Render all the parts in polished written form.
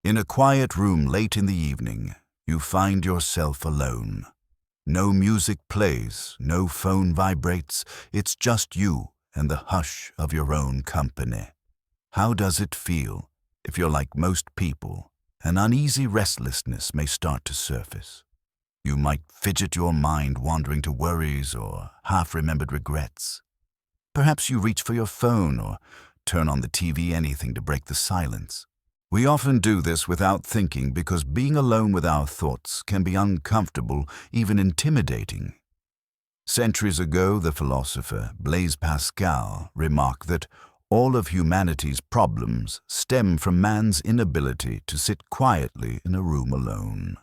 In a quiet room late in the evening, you find yourself alone. No music plays, no phone vibrates, it's just you and the hush of your own company. How does it feel? If you're like most people, an uneasy restlessness may start to surface. You might fidget your mind wandering to worries or half-remembered regrets. Perhaps you reach for your phone or turn on the TV, anything to break the silence. We often do this without thinking because being alone with our thoughts can be uncomfortable, even intimidating. Centuries ago, the philosopher Blaise Pascal remarked that all of humanity's problems stem from man's inability to sit quietly in a room alone.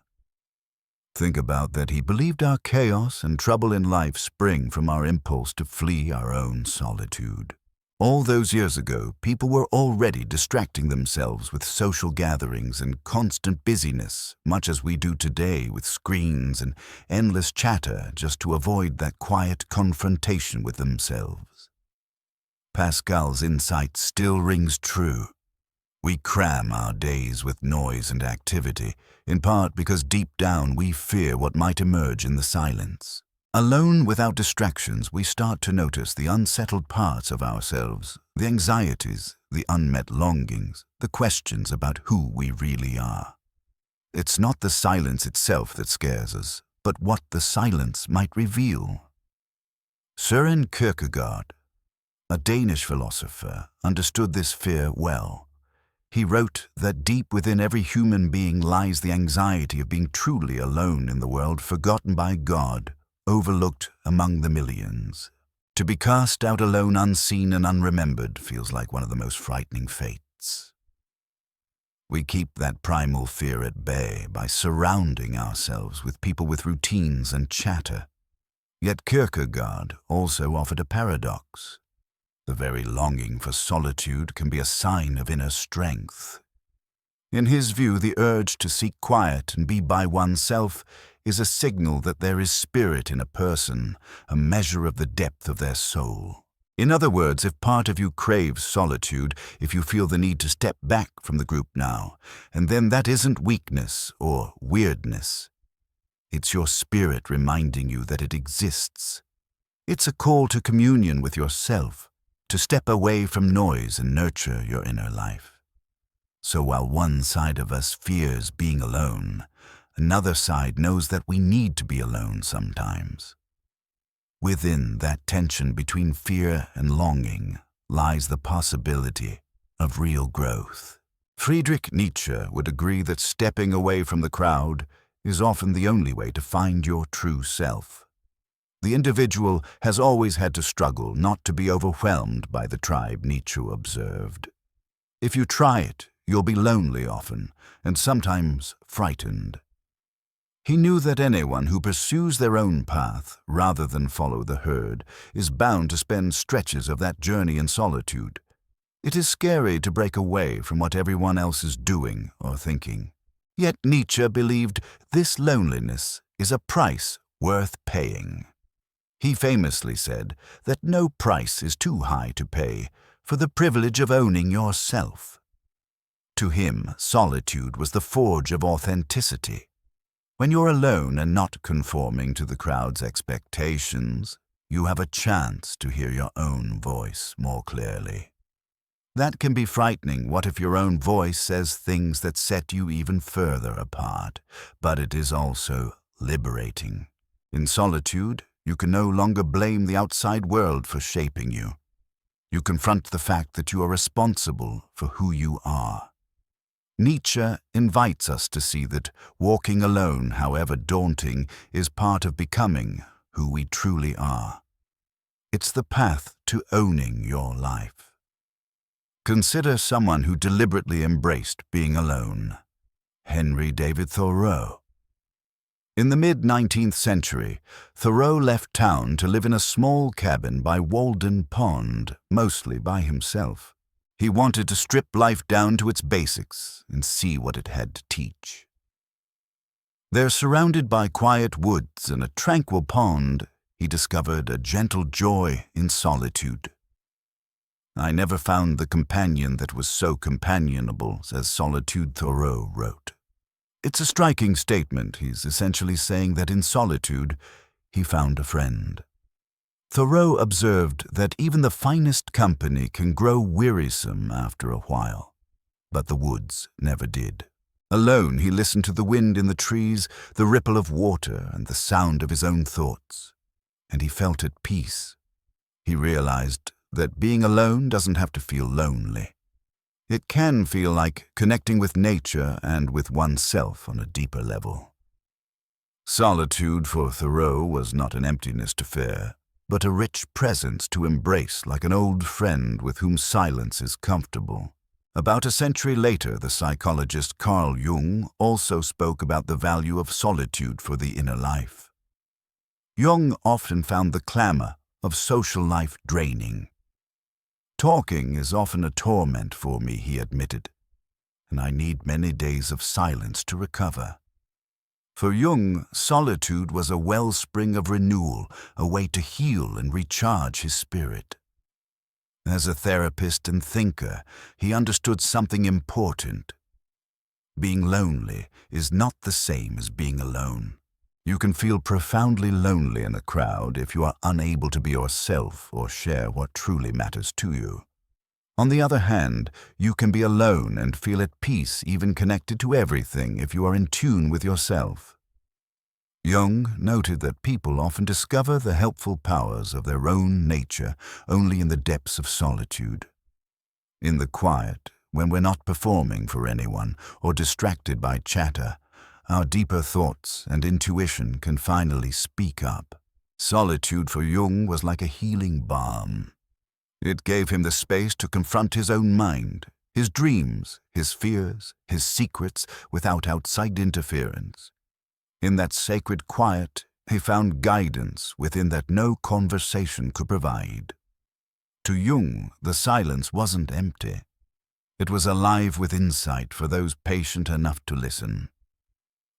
Think about that. He believed our chaos and trouble in life spring from our impulse to flee our own solitude. All those years ago, people were already distracting themselves with social gatherings and constant busyness, much as we do today with screens and endless chatter just to avoid that quiet confrontation with themselves. Pascal's insight still rings true. We cram our days with noise and activity, in part because deep down we fear what might emerge in the silence. Alone without distractions, we start to notice the unsettled parts of ourselves, the anxieties, the unmet longings, the questions about who we really are. It's not the silence itself that scares us, but what the silence might reveal. Søren Kierkegaard, a Danish philosopher, understood this fear well. He wrote that deep within every human being lies the anxiety of being truly alone in the world, forgotten by God, overlooked among the millions. To be cast out alone, unseen and unremembered, feels like one of the most frightening fates. We keep that primal fear at bay by surrounding ourselves with people with routines and chatter. Yet Kierkegaard also offered a paradox. The very longing for solitude can be a sign of inner strength. In his view, the urge to seek quiet and be by oneself is a signal that there is spirit in a person, a measure of the depth of their soul. In other words, if part of you craves solitude, if you feel the need to step back from the group now, and then that isn't weakness or weirdness. It's your spirit reminding you that it exists. It's a call to communion with yourself, to step away from noise and nurture your inner life. So while one side of us fears being alone, another side knows that we need to be alone sometimes. Within that tension between fear and longing lies the possibility of real growth. Friedrich Nietzsche would agree that stepping away from the crowd is often the only way to find your true self. The individual has always had to struggle not to be overwhelmed by the tribe, Nietzsche observed. If you try it, you'll be lonely often, and sometimes frightened. He knew that anyone who pursues their own path rather than follow the herd is bound to spend stretches of that journey in solitude. It is scary to break away from what everyone else is doing or thinking. Yet Nietzsche believed this loneliness is a price worth paying. He famously said that no price is too high to pay for the privilege of owning yourself. To him, solitude was the forge of authenticity. When you're alone and not conforming to the crowd's expectations, you have a chance to hear your own voice more clearly. That can be frightening. What if your own voice says things that set you even further apart? But it is also liberating. In solitude, you can no longer blame the outside world for shaping you. You confront the fact that you are responsible for who you are. Nietzsche invites us to see that walking alone, however daunting, is part of becoming who we truly are. It's the path to owning your life. Consider someone who deliberately embraced being alone. Henry David Thoreau. In the mid-19th century, Thoreau left town to live in a small cabin by Walden Pond, mostly by himself. He wanted to strip life down to its basics and see what it had to teach. There, surrounded by quiet woods and a tranquil pond, he discovered a gentle joy in solitude. I never found the companion that was so companionable, as Solitude Thoreau wrote. It's a striking statement. He's essentially saying that in solitude, he found a friend. Thoreau observed that even the finest company can grow wearisome after a while, but the woods never did. Alone, he listened to the wind in the trees, the ripple of water, and the sound of his own thoughts, and he felt at peace. He realized that being alone doesn't have to feel lonely. It can feel like connecting with nature and with oneself on a deeper level. Solitude for Thoreau was not an emptiness to fear, but a rich presence to embrace like an old friend with whom silence is comfortable. About a century later, the psychologist Carl Jung also spoke about the value of solitude for the inner life. Jung often found the clamor of social life draining. Talking is often a torment for me, he admitted, and I need many days of silence to recover. For Jung, solitude was a wellspring of renewal, a way to heal and recharge his spirit. As a therapist and thinker, he understood something important. Being lonely is not the same as being alone. You can feel profoundly lonely in a crowd if you are unable to be yourself or share what truly matters to you. On the other hand, you can be alone and feel at peace, even connected to everything, if you are in tune with yourself. Jung noted that people often discover the helpful powers of their own nature only in the depths of solitude. In the quiet, when we're not performing for anyone or distracted by chatter, our deeper thoughts and intuition can finally speak up. Solitude for Jung was like a healing balm. It gave him the space to confront his own mind, his dreams, his fears, his secrets, without outside interference. In that sacred quiet, he found guidance within that no conversation could provide. To Jung, the silence wasn't empty. It was alive with insight for those patient enough to listen.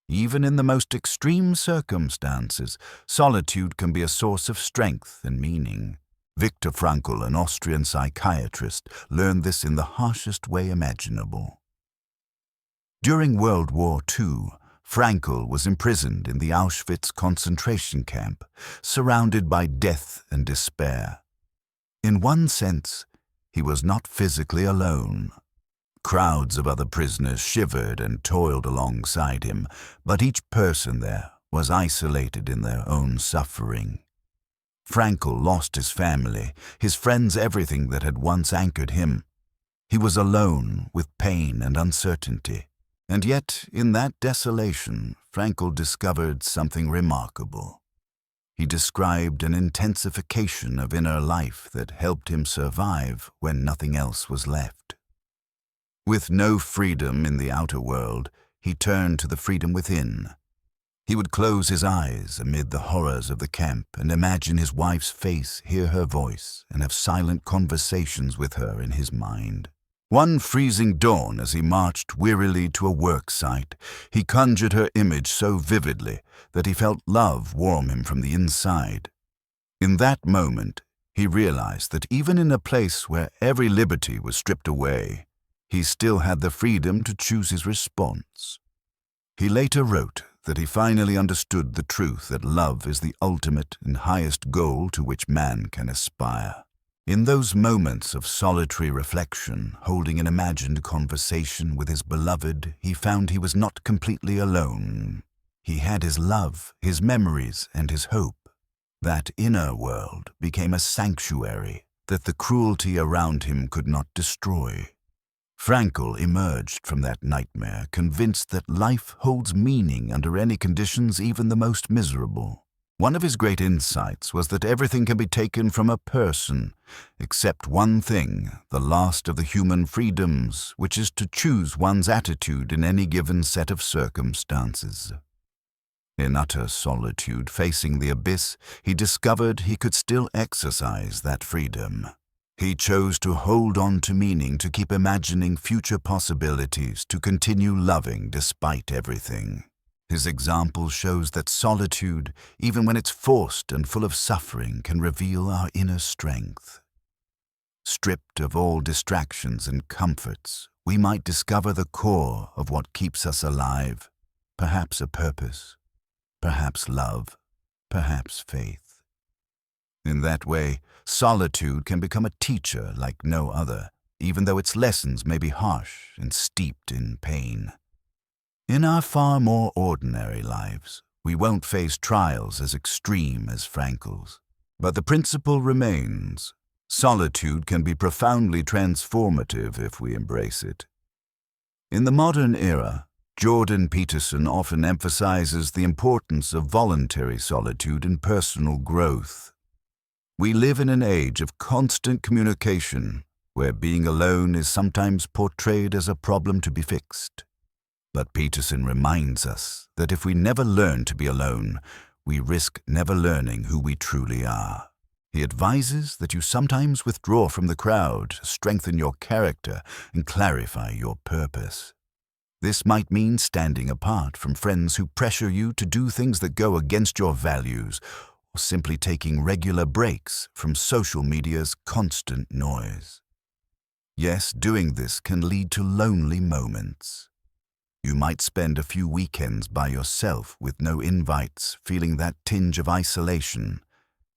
Even in the most extreme circumstances, solitude can be a source of strength and meaning. Viktor Frankl, an Austrian psychiatrist, learned this in the harshest way imaginable. During World War II, Frankl was imprisoned in the Auschwitz concentration camp, surrounded by death and despair. In one sense, he was not physically alone. Crowds of other prisoners shivered and toiled alongside him, but each person there was isolated in their own suffering. Frankl lost his family, his friends, everything that had once anchored him. He was alone with pain and uncertainty. And yet, in that desolation, Frankl discovered something remarkable. He described an intensification of inner life that helped him survive when nothing else was left. With no freedom in the outer world, he turned to the freedom within. He would close his eyes amid the horrors of the camp and imagine his wife's face, hear her voice, and have silent conversations with her in his mind. One freezing dawn, as he marched wearily to a work site, he conjured her image so vividly that he felt love warm him from the inside. In that moment, he realized that even in a place where every liberty was stripped away, he still had the freedom to choose his response. He later wrote that he finally understood the truth that love is the ultimate and highest goal to which man can aspire. In those moments of solitary reflection, holding an imagined conversation with his beloved, he found he was not completely alone. He had his love, his memories, and his hope. That inner world became a sanctuary that the cruelty around him could not destroy. Frankl emerged from that nightmare convinced that life holds meaning under any conditions, even the most miserable. One of his great insights was that everything can be taken from a person, except one thing, the last of the human freedoms, which is to choose one's attitude in any given set of circumstances. In utter solitude, facing the abyss, he discovered he could still exercise that freedom. He chose to hold on to meaning, to keep imagining future possibilities, to continue loving despite everything. His example shows that solitude, even when it's forced and full of suffering, can reveal our inner strength. Stripped of all distractions and comforts, we might discover the core of what keeps us alive, perhaps a purpose, perhaps love, perhaps faith. In that way, solitude can become a teacher like no other, even though its lessons may be harsh and steeped in pain. In our far more ordinary lives, we won't face trials as extreme as Frankel's. But the principle remains. Solitude can be profoundly transformative if we embrace it. In the modern era, Jordan Peterson often emphasizes the importance of voluntary solitude in personal growth. We live in an age of constant communication, where being alone is sometimes portrayed as a problem to be fixed. But Peterson reminds us that if we never learn to be alone, we risk never learning who we truly are. He advises that you sometimes withdraw from the crowd to strengthen your character and clarify your purpose. This might mean standing apart from friends who pressure you to do things that go against your values, or simply taking regular breaks from social media's constant noise. Yes, doing this can lead to lonely moments. You might spend a few weekends by yourself with no invites, feeling that tinge of isolation,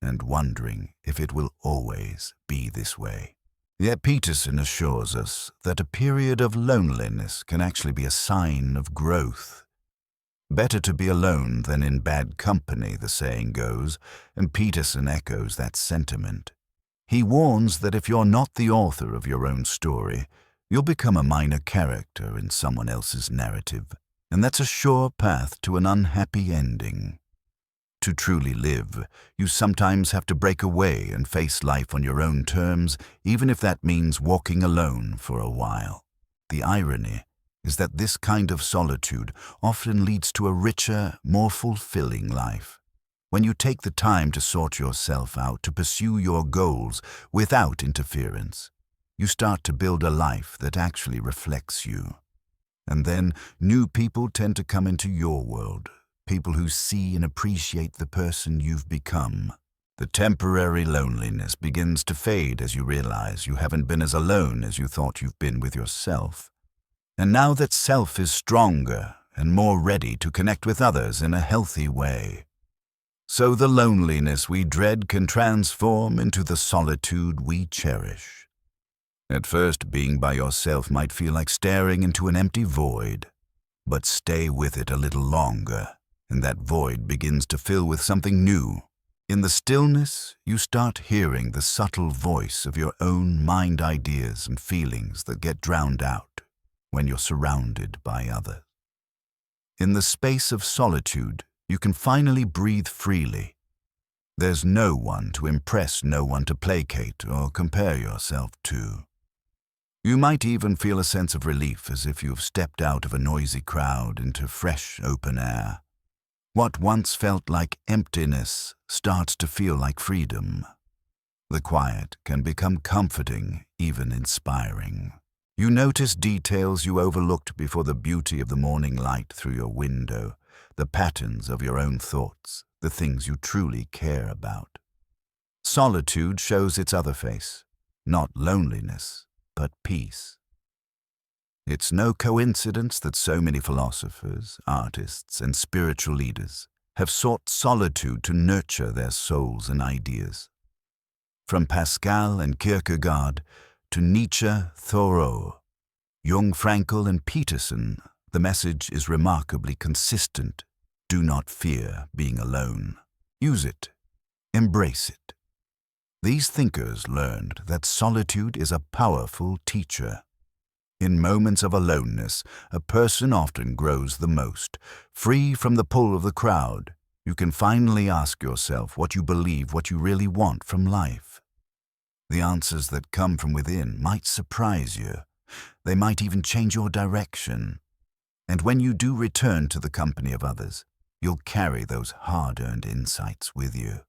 and wondering if it will always be this way. Yet Peterson assures us that a period of loneliness can actually be a sign of growth. Better to be alone than in bad company, the saying goes, and Peterson echoes that sentiment. He warns that if you're not the author of your own story, you'll become a minor character in someone else's narrative, and that's a sure path to an unhappy ending. To truly live, you sometimes have to break away and face life on your own terms, even if that means walking alone for a while. The irony is that this kind of solitude often leads to a richer, more fulfilling life. When you take the time to sort yourself out, to pursue your goals without interference, you start to build a life that actually reflects you. And then new people tend to come into your world, people who see and appreciate the person you've become. The temporary loneliness begins to fade as you realize you haven't been as alone as you thought you've been with yourself. And now that self is stronger and more ready to connect with others in a healthy way. So the loneliness we dread can transform into the solitude we cherish. At first, being by yourself might feel like staring into an empty void, but stay with it a little longer, and that void begins to fill with something new. In the stillness, you start hearing the subtle voice of your own mind ideas and feelings that get drowned out when you're surrounded by others. In the space of solitude, you can finally breathe freely. There's no one to impress, no one to placate or compare yourself to. You might even feel a sense of relief, as if you've stepped out of a noisy crowd into fresh, open air. What once felt like emptiness starts to feel like freedom. The quiet can become comforting, even inspiring. You notice details you overlooked before: the beauty of the morning light through your window, the patterns of your own thoughts, the things you truly care about. Solitude shows its other face, not loneliness, but peace. It's no coincidence that so many philosophers, artists, and spiritual leaders have sought solitude to nurture their souls and ideas. From Pascal and Kierkegaard to Nietzsche, Thoreau, Jung, Frankl, and Peterson, the message is remarkably consistent. Do not fear being alone. Use it. Embrace it. These thinkers learned that solitude is a powerful teacher. In moments of aloneness, a person often grows the most. Free from the pull of the crowd, you can finally ask yourself what you believe, what you really want from life. The answers that come from within might surprise you. They might even change your direction. And when you do return to the company of others, you'll carry those hard-earned insights with you.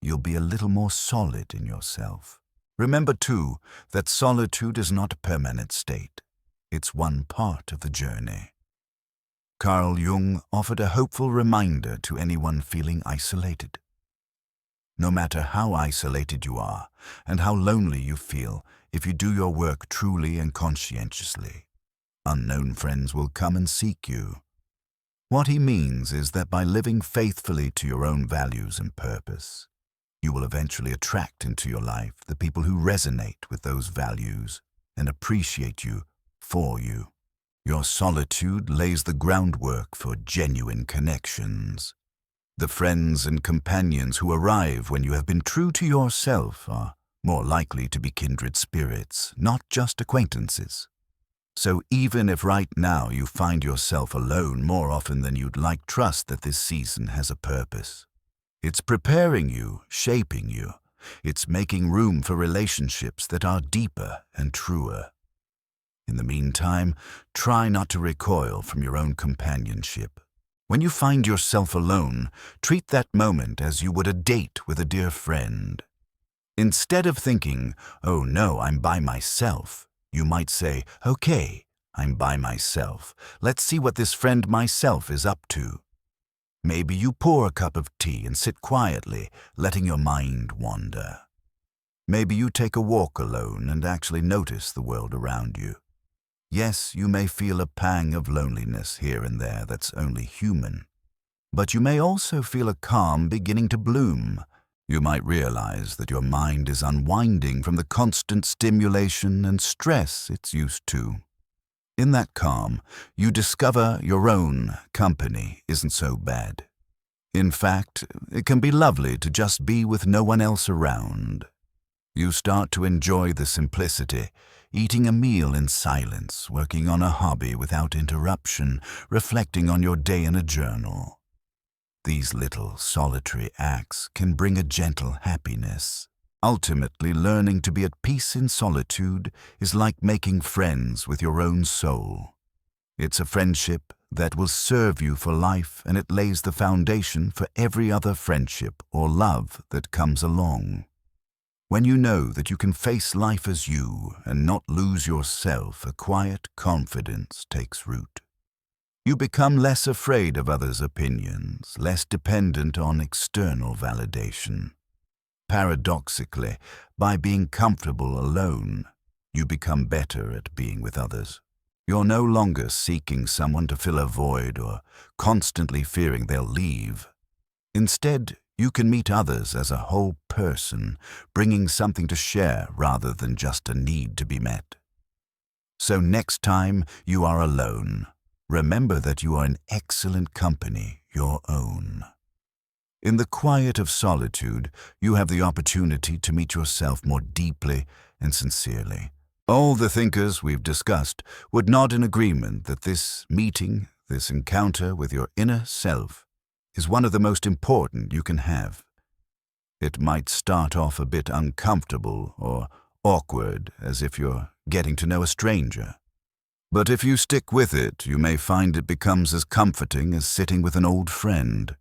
You'll be a little more solid in yourself. Remember, too, that solitude is not a permanent state. It's one part of the journey. Carl Jung offered a hopeful reminder to anyone feeling isolated. no matter how isolated you are and how lonely you feel if you do your work truly and conscientiously. Unknown friends will come and seek you. What he means is that by living faithfully to your own values and purpose, you will eventually attract into your life the people who resonate with those values and appreciate you for you. Your solitude lays the groundwork for genuine connections. The friends and companions who arrive when you have been true to yourself are more likely to be kindred spirits, not just acquaintances. So even if right now you find yourself alone more often than you'd like, trust that this season has a purpose. It's preparing you, shaping you. It's making room for relationships that are deeper and truer. In the meantime, try not to recoil from your own companionship. When you find yourself alone, treat that moment as you would a date with a dear friend. Instead of thinking, "Oh no, I'm by myself," you might say, "Okay, I'm by myself. Let's see what this friend myself is up to." Maybe you pour a cup of tea and sit quietly, letting your mind wander. Maybe you take a walk alone and actually notice the world around you. Yes, you may feel a pang of loneliness here and there that's only human. But you may also feel a calm beginning to bloom. You might realize that your mind is unwinding from the constant stimulation and stress it's used to. In that calm, you discover your own company isn't so bad. In fact, it can be lovely to just be with no one else around. You start to enjoy the simplicity, eating a meal in silence, working on a hobby without interruption, reflecting on your day in a journal. These little solitary acts can bring a gentle happiness. Ultimately, learning to be at peace in solitude is like making friends with your own soul. It's a friendship that will serve you for life, and it lays the foundation for every other friendship or love that comes along. When you know that you can face life as you and not lose yourself, a quiet confidence takes root. You become less afraid of others' opinions, less dependent on external validation. Paradoxically, by being comfortable alone, you become better at being with others. You're no longer seeking someone to fill a void or constantly fearing they'll leave. Instead, you can meet others as a whole person, bringing something to share rather than just a need to be met. So next time you are alone, remember that you are in excellent company, your own. In the quiet of solitude, you have the opportunity to meet yourself more deeply and sincerely. All the thinkers we've discussed would nod in agreement that this meeting, this encounter with your inner self, is one of the most important you can have. It might start off a bit uncomfortable or awkward, as if you're getting to know a stranger. But if you stick with it, you may find it becomes as comforting as sitting with an old friend.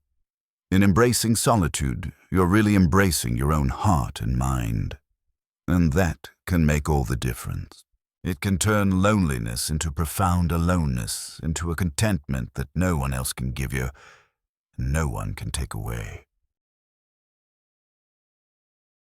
In embracing solitude, you're really embracing your own heart and mind. And that can make all the difference. It can turn loneliness into profound aloneness, into a contentment that no one else can give you, and no one can take away.